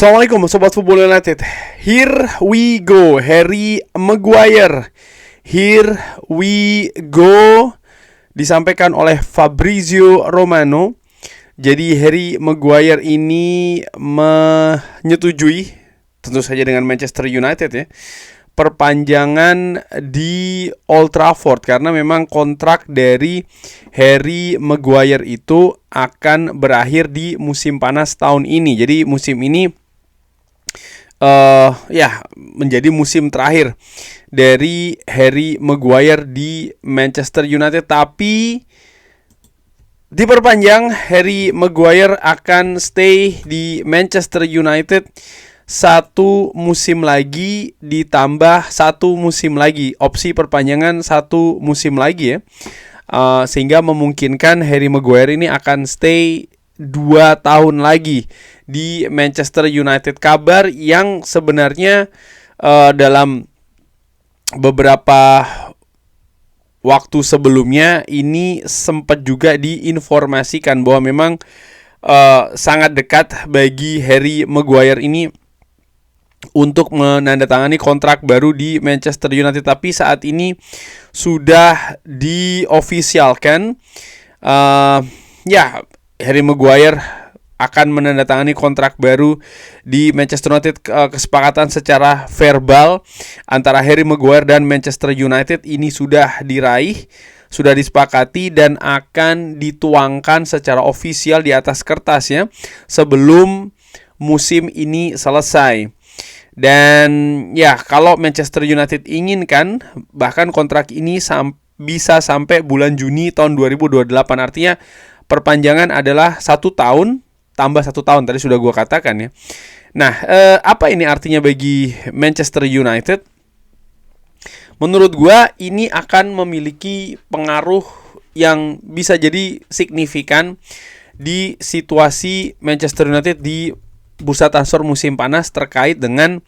Assalamualaikum Sobat Football United. Here we go, Harry Maguire. Here we go, disampaikan oleh Fabrizio Romano. Jadi Harry Maguire ini menyetujui, tentu saja dengan Manchester United ya, perpanjangan di Old Trafford. Karena memang kontrak dari Harry Maguire itu akan berakhir di musim panas tahun ini. Jadi musim ini menjadi musim terakhir dari Harry Maguire di Manchester United. Tapi diperpanjang, Harry Maguire akan stay di Manchester United 1 musim lagi ditambah 1 musim lagi. Opsi perpanjangan 1 musim lagi ya. Sehingga memungkinkan Harry Maguire ini akan stay 2 tahun lagi di Manchester United. Kabar yang sebenarnya dalam beberapa waktu sebelumnya ini sempat juga diinformasikan bahwa memang sangat dekat bagi Harry Maguire ini untuk menandatangani kontrak baru di Manchester United. Tapi saat ini sudah diofisialkan, Harry Maguire akan menandatangani kontrak baru di Manchester United. Kesepakatan secara verbal antara Harry Maguire dan Manchester United ini sudah diraih, sudah disepakati dan akan dituangkan secara ofisial di atas kertas ya, sebelum musim ini selesai. Dan ya, kalau Manchester United inginkan, bahkan kontrak ini bisa sampai bulan Juni tahun 2028. Artinya perpanjangan adalah 1 tahun tambah 1 tahun, tadi sudah gue katakan ya. Nah, apa ini artinya bagi Manchester United? Menurut gue ini akan memiliki pengaruh yang bisa jadi signifikan di situasi Manchester United di bursa transfer musim panas terkait dengan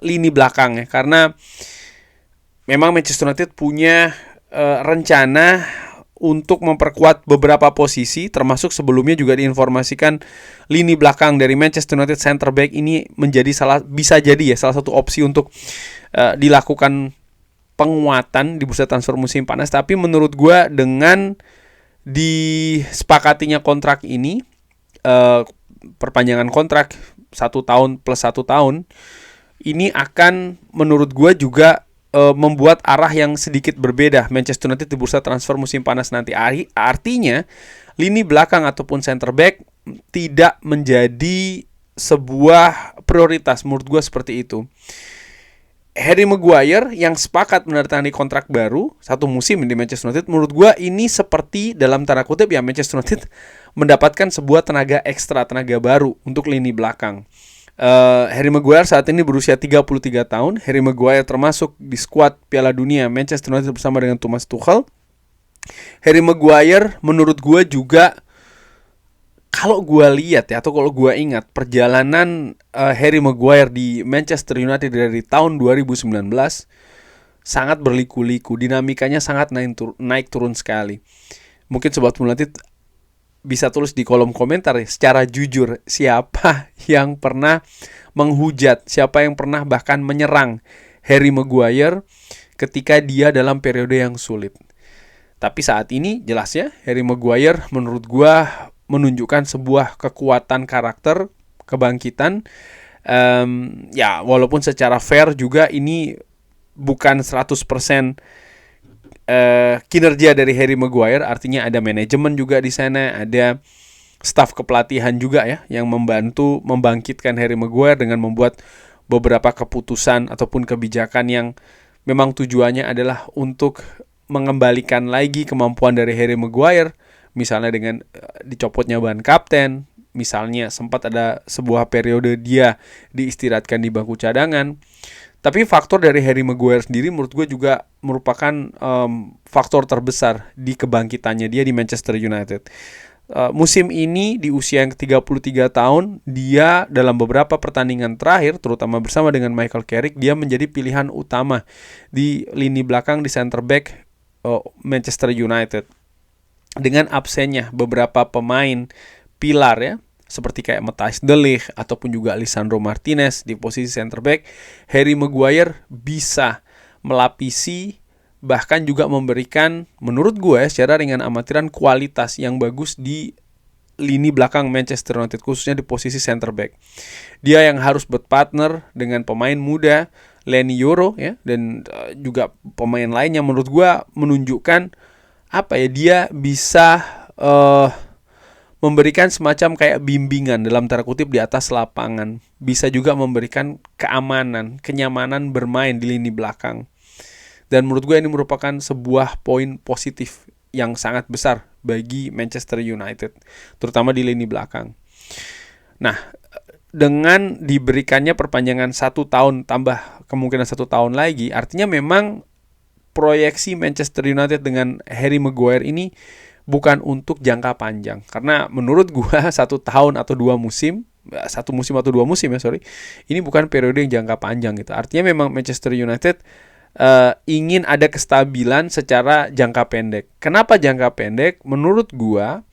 lini belakang ya. Karena memang Manchester United punya rencana untuk memperkuat beberapa posisi, termasuk sebelumnya juga diinformasikan lini belakang dari Manchester United, center back ini menjadi salah satu opsi untuk dilakukan penguatan di bursa transfer musim panas. Tapi menurut gue dengan disepakatinya kontrak ini, perpanjangan kontrak 1 tahun plus 1 tahun, ini akan menurut gue juga membuat arah yang sedikit berbeda Manchester United di bursa transfer musim panas nanti. Artinya lini belakang ataupun center back tidak menjadi sebuah prioritas, menurut gue seperti itu. Harry Maguire yang sepakat menandatangani kontrak baru 1 musim di Manchester United, menurut gue ini seperti dalam tanda kutip ya, Manchester United mendapatkan sebuah tenaga ekstra, tenaga baru untuk lini belakang. Harry Maguire saat ini berusia 33 tahun. Harry Maguire termasuk di skuad Piala Dunia Manchester United bersama dengan Thomas Tuchel. Harry Maguire menurut gue juga, kalau gue lihat ya, atau kalau gue ingat perjalanan Harry Maguire di Manchester United dari tahun 2019 sangat berliku-liku, dinamikanya sangat naik turun sekali. Mungkin Sobat United bisa tulis di kolom komentar ya, secara jujur, siapa yang pernah menghujat, siapa yang pernah bahkan menyerang Harry Maguire ketika dia dalam periode yang sulit. Tapi saat ini jelasnya Harry Maguire menurut gua menunjukkan sebuah kekuatan karakter, kebangkitan. Walaupun secara fair juga ini bukan 100% kinerja dari Harry Maguire, artinya ada manajemen juga di sana, ada staf kepelatihan juga ya yang membantu membangkitkan Harry Maguire dengan membuat beberapa keputusan ataupun kebijakan yang memang tujuannya adalah untuk mengembalikan lagi kemampuan dari Harry Maguire, misalnya dengan dicopotnya ban kapten, misalnya sempat ada sebuah periode dia diistirahatkan di bangku cadangan. Tapi faktor dari Harry Maguire sendiri menurut gue juga merupakan faktor terbesar di kebangkitannya dia di Manchester United. Musim ini di usia yang ke-33 tahun, dia dalam beberapa pertandingan terakhir, terutama bersama dengan Michael Carrick, dia menjadi pilihan utama di lini belakang, di center back Manchester United. Dengan absennya beberapa pemain pilar ya, seperti kayak Matthijs de Ligt ataupun juga Lisandro Martinez di posisi center back, Harry Maguire bisa melapisi, bahkan juga memberikan, menurut gue secara ringan amatiran, kualitas yang bagus di lini belakang Manchester United, khususnya di posisi center back. Dia yang harus berpartner dengan pemain muda Leny Yoro ya, dan juga pemain lainnya, menurut gue menunjukkan dia bisa memberikan semacam kayak bimbingan dalam tanda kutip di atas lapangan, bisa juga memberikan keamanan, kenyamanan bermain di lini belakang. Dan menurut gue ini merupakan sebuah poin positif yang sangat besar bagi Manchester United, terutama di lini belakang. Nah, dengan diberikannya perpanjangan 1 tahun tambah kemungkinan 1 tahun lagi, artinya memang proyeksi Manchester United dengan Harry Maguire ini bukan untuk jangka panjang. Karena menurut gua 1 tahun atau 2 musim, 1 musim atau 2 musim ini bukan periode yang jangka panjang gitu. Artinya memang Manchester United ingin ada kestabilan secara jangka pendek. Kenapa jangka pendek? Menurut gua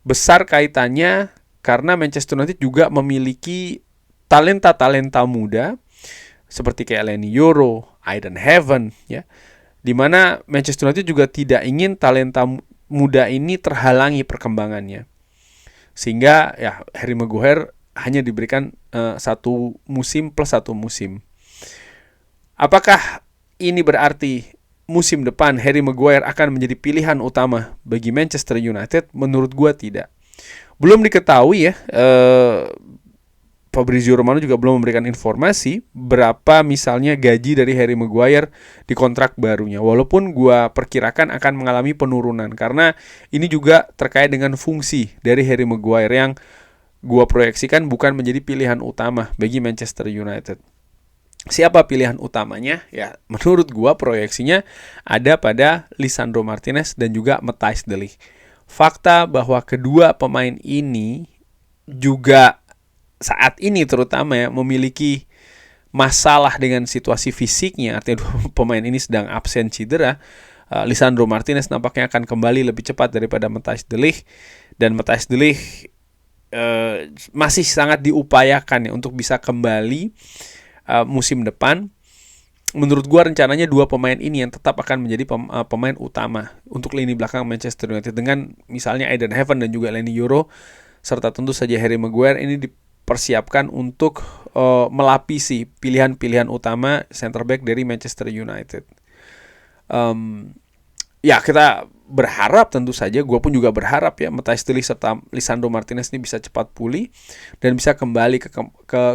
besar kaitannya karena Manchester United juga memiliki talenta-talenta muda seperti kayak Leny Yoro, Aiden Heaven ya. Di mana Manchester United juga tidak ingin talenta muda ini terhalangi perkembangannya. Sehingga ya Harry Maguire hanya diberikan 1 musim plus 1 musim. Apakah ini berarti musim depan Harry Maguire akan menjadi pilihan utama bagi Manchester United? Menurut gua tidak. Belum diketahui ya, Fabrizio Romano juga belum memberikan informasi berapa misalnya gaji dari Harry Maguire di kontrak barunya. Walaupun gua perkirakan akan mengalami penurunan, karena ini juga terkait dengan fungsi dari Harry Maguire yang gua proyeksikan bukan menjadi pilihan utama bagi Manchester United. Siapa pilihan utamanya? Ya, menurut gua proyeksinya ada pada Lisandro Martinez dan juga Matthijs de Ligt. Fakta bahwa kedua pemain ini juga saat ini terutama ya memiliki masalah dengan situasi fisiknya, artinya dua pemain ini sedang absen cedera. Lisandro Martinez nampaknya akan kembali lebih cepat daripada Matthijs de Ligt, dan Matthijs de Ligt masih sangat diupayakan ya untuk bisa kembali musim depan. Menurut gua rencananya dua pemain ini yang tetap akan menjadi pemain utama untuk lini belakang Manchester United, dengan misalnya Aiden Heaven dan juga Leny Yoro, serta tentu saja Harry Maguire ini dipersiapkan untuk melapisi pilihan-pilihan utama center back dari Manchester United. Ya kita berharap, tentu saja gue pun juga berharap ya Matthijs de Ligt serta Lisandro Martinez ini bisa cepat pulih dan bisa kembali ke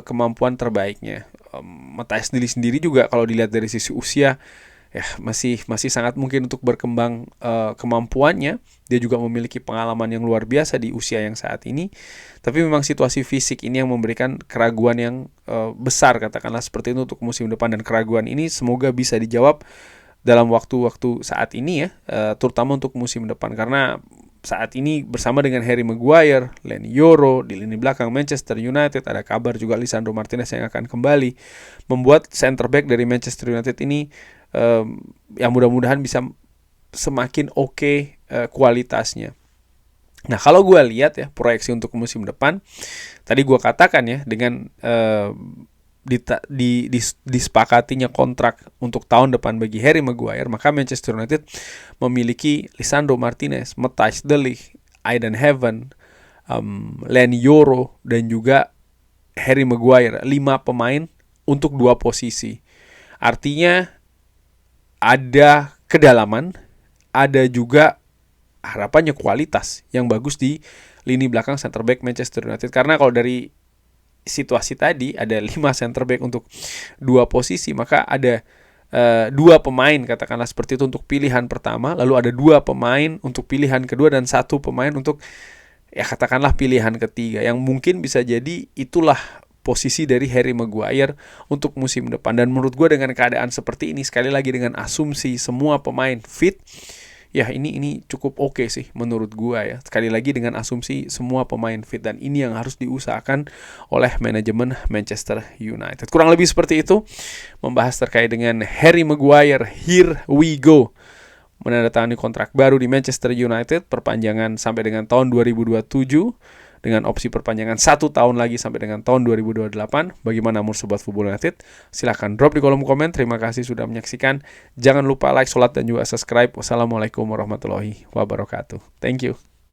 kemampuan terbaiknya. Matthijs de Ligt sendiri juga kalau dilihat dari sisi usia ya masih sangat mungkin untuk berkembang kemampuannya. Dia juga memiliki pengalaman yang luar biasa di usia yang saat ini. Tapi memang situasi fisik ini yang memberikan keraguan yang besar, katakanlah seperti itu, untuk musim depan. Dan keraguan ini semoga bisa dijawab dalam waktu-waktu saat ini ya, terutama untuk musim depan. Karena saat ini bersama dengan Harry Maguire, Leny Yoro di lini belakang Manchester United, ada kabar juga Lisandro Martinez yang akan kembali, membuat center back dari Manchester United ini yang mudah-mudahan bisa semakin oke kualitasnya. Nah, kalau gue lihat ya proyeksi untuk musim depan, tadi gue katakan ya dengan disepakatinya kontrak untuk tahun depan bagi Harry Maguire, maka Manchester United memiliki Lisandro Martinez, Matthijs de Ligt, Aiden Heaven, Leny Yoro dan juga Harry Maguire, 5 pemain untuk 2 posisi. Artinya ada kedalaman, ada juga harapannya kualitas yang bagus di lini belakang center back Manchester United. Karena kalau dari situasi tadi ada 5 center back untuk 2 posisi, maka ada 2 pemain katakanlah seperti itu untuk pilihan pertama, lalu ada 2 pemain untuk pilihan kedua, dan 1 pemain untuk ya katakanlah pilihan ketiga, yang mungkin bisa jadi itulah posisi dari Harry Maguire untuk musim depan. Dan menurut gue dengan keadaan seperti ini, sekali lagi dengan asumsi semua pemain fit, ya ini cukup oke sih menurut gua ya. Sekali lagi dengan asumsi semua pemain fit, dan ini yang harus diusahakan oleh manajemen Manchester United. Kurang lebih seperti itu membahas terkait dengan Harry Maguire. Here we go. Menandatangani kontrak baru di Manchester United, perpanjangan sampai dengan tahun 2027, dengan opsi perpanjangan 1 tahun lagi sampai dengan tahun 2028. Bagaimana menurut Sobat Football United? Silahkan drop di kolom komen. Terima kasih sudah menyaksikan. Jangan lupa like, sholat, dan juga subscribe. Wassalamualaikum warahmatullahi wabarakatuh. Thank you.